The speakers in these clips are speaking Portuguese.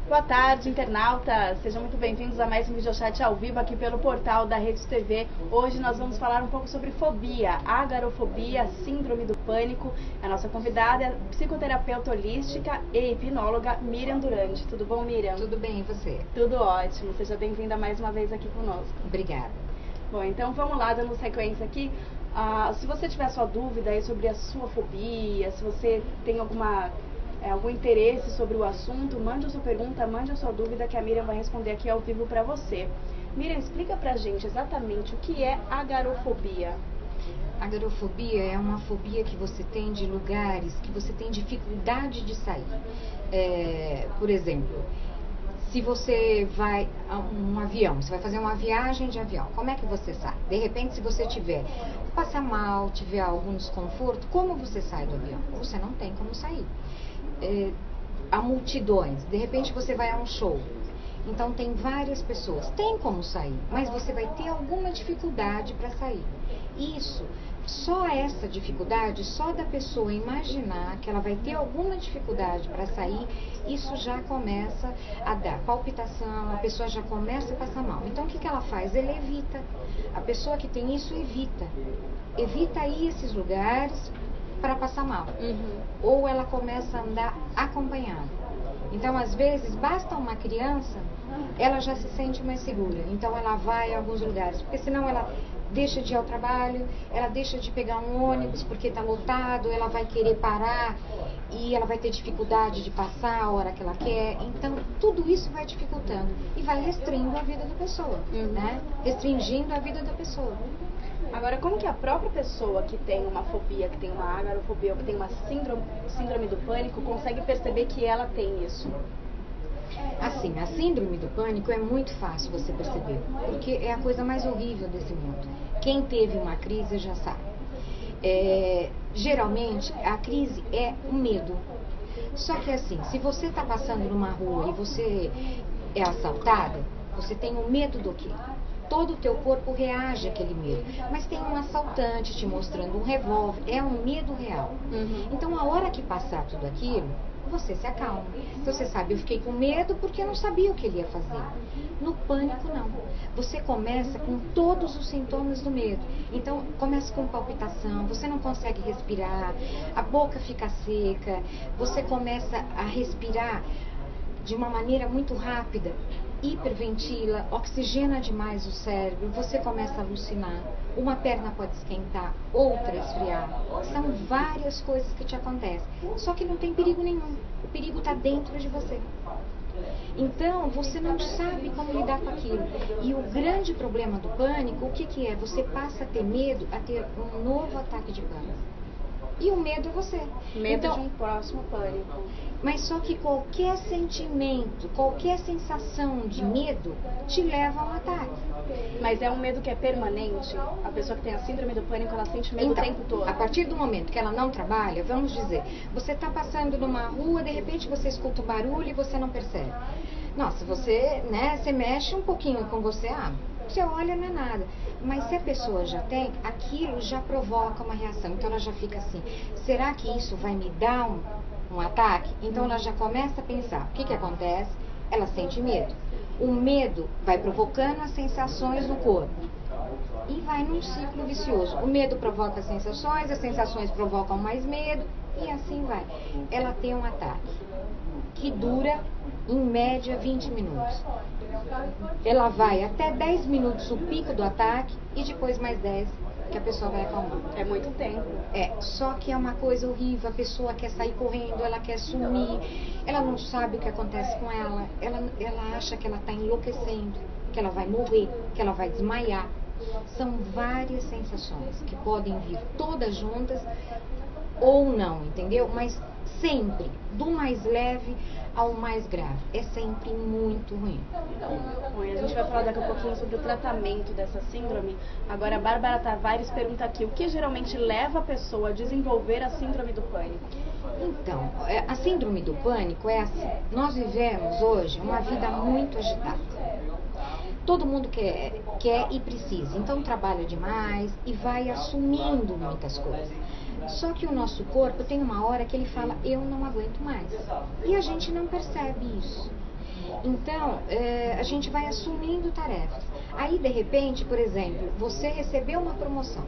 Boa tarde, internautas! Sejam muito bem-vindos a mais um videochat ao vivo aqui pelo portal da Rede TV. Hoje nós vamos falar um pouco sobre fobia, agarofobia, síndrome do pânico. A nossa convidada é a psicoterapeuta holística e hipnóloga Miriam Durante. Tudo bom, Miriam? Tudo bem, e você? Tudo ótimo. Seja bem-vinda mais uma vez aqui conosco. Obrigada. Bom, então vamos lá, dando sequência aqui. Se você tiver sua dúvida aí sobre a sua fobia, se você tem algum interesse sobre o assunto, mande a sua pergunta, mande a sua dúvida que a Miriam vai responder aqui ao vivo para você. Miriam, explica pra gente exatamente o que é agarofobia. Agarofobia é uma fobia que você tem de lugares que você tem dificuldade de sair. Por exemplo, se você vai a um avião, você vai fazer uma viagem de avião, como é que você sai? De repente, se você passar mal, tiver algum desconforto, como você sai do avião? Você não tem como sair. Há multidões, de repente você vai a um show, então tem várias pessoas, tem como sair, mas você vai ter alguma dificuldade para sair. Isso, só essa dificuldade, só da pessoa imaginar que ela vai ter alguma dificuldade para sair, isso já começa a dar palpitação, a pessoa já começa a passar mal. Então o que ela faz? Ela evita. A pessoa que tem isso evita ir a esses lugares para passar mal. Ou ela começa a andar acompanhada. Então, às vezes, basta uma criança, ela já se sente mais segura. Então, ela vai a alguns lugares, porque senão ela deixa de ir ao trabalho, ela deixa de pegar um ônibus porque está lotado, ela vai querer parar e ela vai ter dificuldade de passar a hora que ela quer. Então, tudo isso vai dificultando e vai restringindo a vida da pessoa, né? Restringindo a vida da pessoa. Agora, como que a própria pessoa que tem uma fobia, que tem uma agarofobia ou que tem uma síndrome do pânico consegue perceber que ela tem isso? Assim, a síndrome do pânico é muito fácil você perceber, porque é a coisa mais horrível desse mundo. Quem teve uma crise já sabe. Geralmente, a crise é o medo. Só que assim, se você está passando numa rua e você é assaltada, você tem o medo do quê? Todo o teu corpo reage àquele medo. Mas tem um assaltante te mostrando um revólver, é um medo real. Então, a hora que passar tudo aquilo, você se acalma. Então, você sabe, eu fiquei com medo porque eu não sabia o que ele ia fazer. No pânico, não. Você começa com todos os sintomas do medo. Então, começa com palpitação, você não consegue respirar, a boca fica seca, você começa a respirar de uma maneira muito rápida, hiperventila, oxigena demais o cérebro, você começa a alucinar, uma perna pode esquentar, outra esfriar, são várias coisas que te acontecem, só que não tem perigo nenhum, o perigo está dentro de você. Então, você não sabe como lidar com aquilo. E o grande problema do pânico, o que é? Você passa a ter medo, a ter um novo ataque de pânico. E o medo é você. Medo de um próximo pânico. Mas só que qualquer sentimento, qualquer sensação de medo te leva a um ataque. Mas é um medo que é permanente? A pessoa que tem a síndrome do pânico, ela sente medo o tempo todo? A partir do momento que ela não trabalha, vamos dizer, você está passando numa rua, de repente você escuta um barulho e você não percebe. Nossa, você mexe um pouquinho com você, você olha, não é nada. Mas se a pessoa já tem, aquilo já provoca uma reação. Então ela já fica assim, será que isso vai me dar um ataque? Então ela já começa a pensar, o que acontece? Ela sente medo. O medo vai provocando as sensações no corpo. E vai num ciclo vicioso. O medo provoca as sensações provocam mais medo, e assim vai. Ela tem um ataque que dura, em média, 20 minutos. Ela vai até 10 minutos o pico do ataque e depois mais 10 que a pessoa vai acalmar. É muito tempo. Só que é uma coisa horrível, a pessoa quer sair correndo, ela quer sumir, ela não sabe o que acontece com ela, ela acha que ela está enlouquecendo, que ela vai morrer, que ela vai desmaiar. São várias sensações que podem vir todas juntas ou não, entendeu? Mas sempre, do mais leve ao mais grave. É sempre muito ruim. Bom, a gente vai falar daqui a pouquinho sobre o tratamento dessa síndrome. Agora, a Bárbara Tavares pergunta aqui, o que geralmente leva a pessoa a desenvolver a síndrome do pânico? Então, a síndrome do pânico é assim. Nós vivemos hoje uma vida muito agitada. Todo mundo quer e precisa, então trabalha demais e vai assumindo muitas coisas. Só que o nosso corpo tem uma hora que ele fala, eu não aguento mais. E a gente não percebe isso. Então, a gente vai assumindo tarefas. Aí, de repente, por exemplo, você recebeu uma promoção,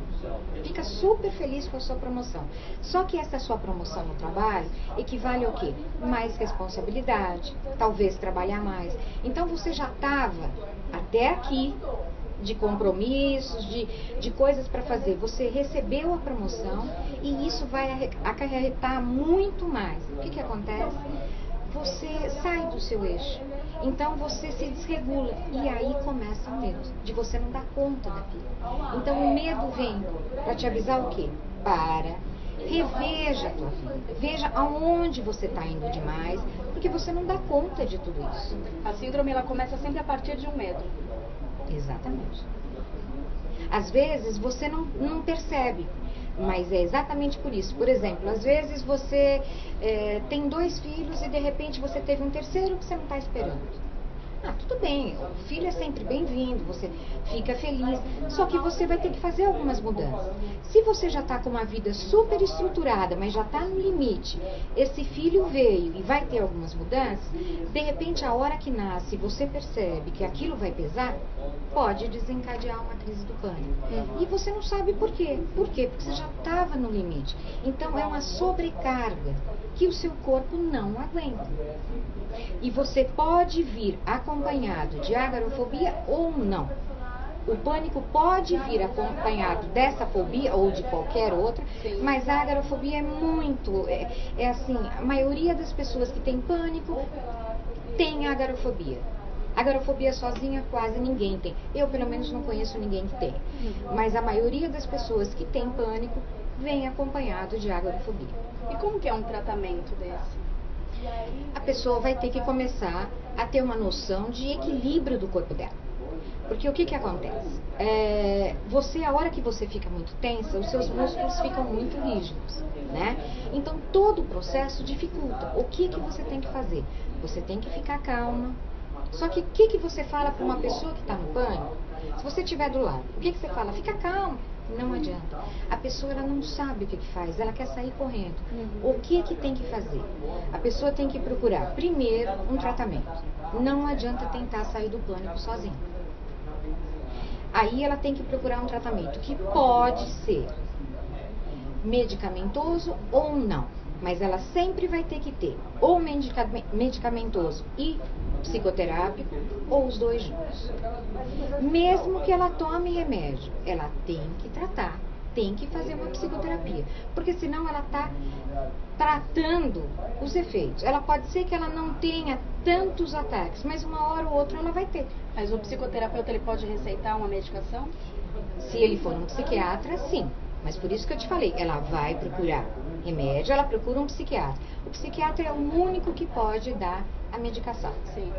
fica super feliz com a sua promoção. Só que essa sua promoção no trabalho equivale ao quê? Mais responsabilidade, talvez trabalhar mais. Então, você já estava até aqui de compromissos, de coisas para fazer. Você recebeu a promoção e isso vai acarretar muito mais. O que acontece? Você sai do seu eixo. Então você se desregula e aí começa o medo de você não dar conta daquilo. Então o medo vem para te avisar o quê? Para, reveja a tua vida, veja aonde você está indo demais, porque você não dá conta de tudo isso. A síndrome ela começa sempre a partir de um medo. Exatamente. Às vezes você não percebe, mas é exatamente por isso. Por exemplo, às vezes você tem 2 filhos e de repente você teve um terceiro que você não está esperando. Ah, tudo bem, o filho é sempre bem-vindo, você fica feliz, só que você vai ter que fazer algumas mudanças. Se você já está com uma vida super estruturada, mas já está no limite, esse filho veio e vai ter algumas mudanças, de repente a hora que nasce você percebe que aquilo vai pesar, pode desencadear uma crise do pânico. E você não sabe por quê. Por quê? Porque você já estava no limite. Então é uma sobrecarga que o seu corpo não aguenta. E você pode vir acompanhado de agarofobia ou não. O pânico pode vir acompanhado dessa fobia ou de qualquer outra, mas a agarofobia é muito, assim, a maioria das pessoas que tem pânico tem agarofobia. Agarofobia sozinha quase ninguém tem. Eu pelo menos não conheço ninguém que tem. Mas a maioria das pessoas que tem pânico vem acompanhado de agarofobia. E como que é um tratamento desse? A pessoa vai ter que começar a ter uma noção de equilíbrio do corpo dela. Porque o que acontece? Você, a hora que você fica muito tensa, os seus músculos ficam muito rígidos, né? Então todo o processo dificulta. O que você tem que fazer? Você tem que ficar calma. Só que o que você fala para uma pessoa que está no pânico? Se você estiver do lado, o que você fala? Fica calma. Não adianta. A pessoa ela não sabe o que faz, ela quer sair correndo. O que tem que fazer? A pessoa tem que procurar, primeiro, um tratamento. Não adianta tentar sair do pânico sozinha. Aí ela tem que procurar um tratamento que pode ser medicamentoso ou não. Mas ela sempre vai ter que ter ou medicamentoso e psicoterápico ou os dois juntos. Mesmo que ela tome remédio, ela tem que tratar, tem que fazer uma psicoterapia, porque senão ela está tratando os efeitos. Ela pode ser que ela não tenha tantos ataques, mas uma hora ou outra ela vai ter. Mas o psicoterapeuta ele pode receitar uma medicação? Se ele for um psiquiatra, sim. Mas por isso que eu te falei, ela vai procurar remédio, ela procura um psiquiatra. O psiquiatra é o único que pode dar a medicação,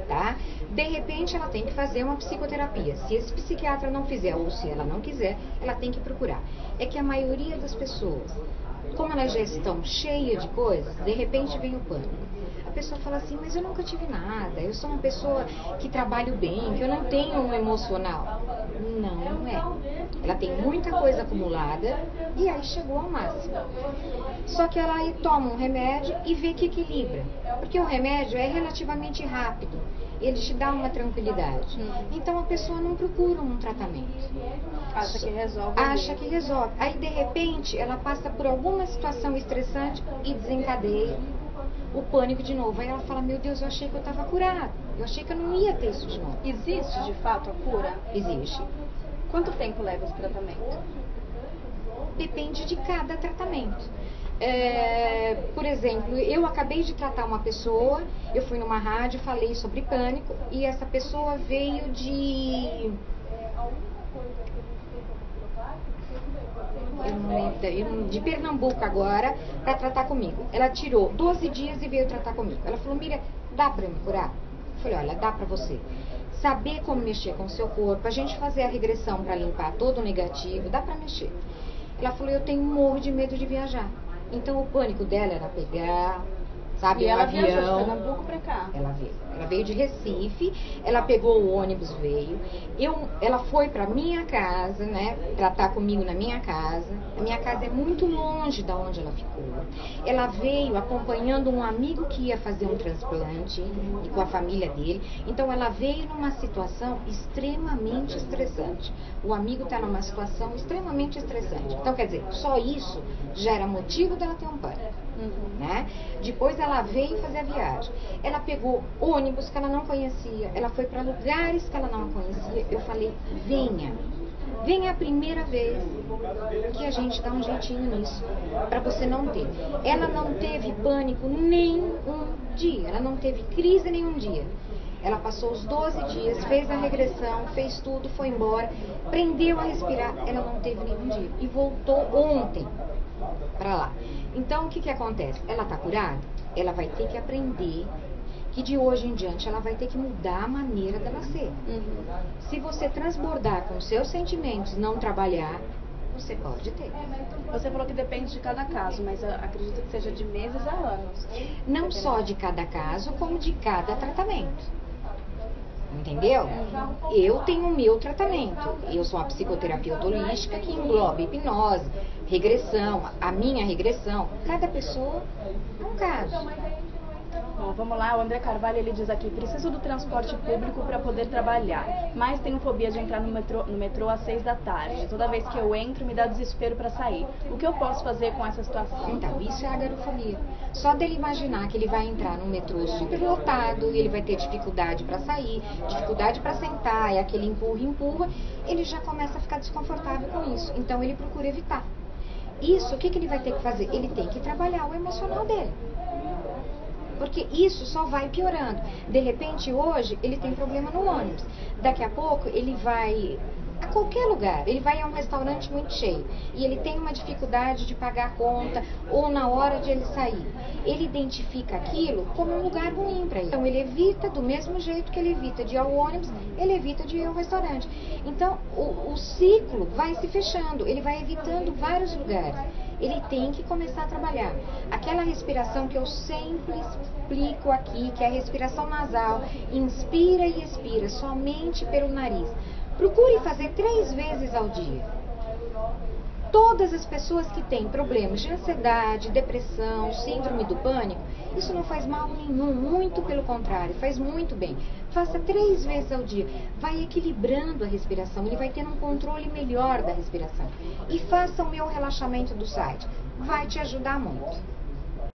tá? De repente ela tem que fazer uma psicoterapia. Se esse psiquiatra não fizer ou se ela não quiser, ela tem que procurar. É que a maioria das pessoas, como elas já estão cheias de coisas, de repente vem o pânico. A pessoa fala assim, mas eu nunca tive nada, eu sou uma pessoa que trabalho bem, que eu não tenho um emocional. Não é. Ela tem muita coisa acumulada e aí chegou ao máximo. Só que ela aí toma um remédio e vê que equilibra. Porque o remédio é relativamente rápido. Ele te dá uma tranquilidade. Então a pessoa não procura um tratamento. Acha que resolve. Acha que resolve. Aí de repente ela passa por alguma situação estressante e desencadeia o pânico de novo. Aí ela fala, meu Deus, eu achei que eu estava curada. Eu achei que eu não ia ter isso de novo. Existe de fato a cura? Existe. Quanto tempo leva esse tratamento? Depende de cada tratamento. Por exemplo, eu acabei de tratar uma pessoa, eu fui numa rádio, falei sobre pânico e essa pessoa veio de Pernambuco agora para tratar comigo. Ela tirou 12 dias e veio tratar comigo. Ela falou, Miriam, dá para me curar? Eu falei, olha, dá para você saber como mexer com o seu corpo, a gente fazer a regressão para limpar todo o negativo, dá para mexer. Ela falou, eu tenho um morro de medo de viajar. Então o pânico dela era pegar, sabe? E um ela avião. viajou de Pernambuco pra cá. Ela veio de Recife, ela pegou o ônibus, veio. Ela foi pra minha casa, né? Pra estar comigo na minha casa. A minha casa é muito longe da onde ela ficou. Ela veio acompanhando um amigo que ia fazer um transplante e com a família dele. Então ela veio numa situação extremamente estressante. O amigo está numa situação extremamente estressante. Então, quer dizer, só isso já era motivo dela ter um pânico. Né? Depois ela veio fazer a viagem. Ela pegou ônibus que ela não conhecia. Ela foi para lugares que ela não conhecia. Eu falei, venha. Venha a primeira vez que a gente dá um jeitinho nisso, para você não ter. Ela não teve pânico nem um dia. Ela não teve crise nenhum dia. Ela passou os 12 dias, fez a regressão, fez tudo, foi embora, aprendeu a respirar. Ela não teve nenhum dia. E voltou ontem para lá. Então, o que acontece? Ela está curada? Ela vai ter que aprender que de hoje em diante ela vai ter que mudar a maneira dela ser. Se você transbordar com seus sentimentos, não trabalhar, você pode ter. Você falou que depende de cada caso, mas eu acredito que seja de meses a anos. Não só de cada caso, como de cada tratamento. Entendeu? Eu tenho o meu tratamento. Eu sou uma psicoterapeuta holística que engloba hipnose, regressão, a minha regressão. Cada pessoa é um caso. Bom, vamos lá, o André Carvalho, ele diz aqui, preciso do transporte público para poder trabalhar, mas tenho fobia de entrar no metrô às 6 da tarde. Toda vez que eu entro, me dá desespero para sair. O que eu posso fazer com essa situação? Então, isso é agorafobia. Só dele imaginar que ele vai entrar num metrô super lotado, e ele vai ter dificuldade para sair, dificuldade para sentar, é aquele empurra, ele já começa a ficar desconfortável com isso. Então, ele procura evitar. Isso, o que ele vai ter que fazer? Ele tem que trabalhar o emocional dele. Porque isso só vai piorando. De repente, hoje, ele tem problema no ônibus. Daqui a pouco, ele vai a qualquer lugar. Ele vai a um restaurante muito cheio. E ele tem uma dificuldade de pagar a conta ou na hora de ele sair. Ele identifica aquilo como um lugar ruim para ele. Então, ele evita, do mesmo jeito que ele evita de ir ao ônibus, ele evita de ir ao restaurante. Então, o ciclo vai se fechando. Ele vai evitando vários lugares. Ele tem que começar a trabalhar. Aquela respiração que eu sempre explico aqui, que é a respiração nasal, inspira e expira somente pelo nariz. Procure fazer 3 vezes ao dia. Todas as pessoas que têm problemas de ansiedade, depressão, síndrome do pânico, isso não faz mal nenhum, muito pelo contrário, faz muito bem. Faça 3 vezes ao dia, vai equilibrando a respiração, ele vai tendo um controle melhor da respiração. E faça o meu relaxamento do site, vai te ajudar muito.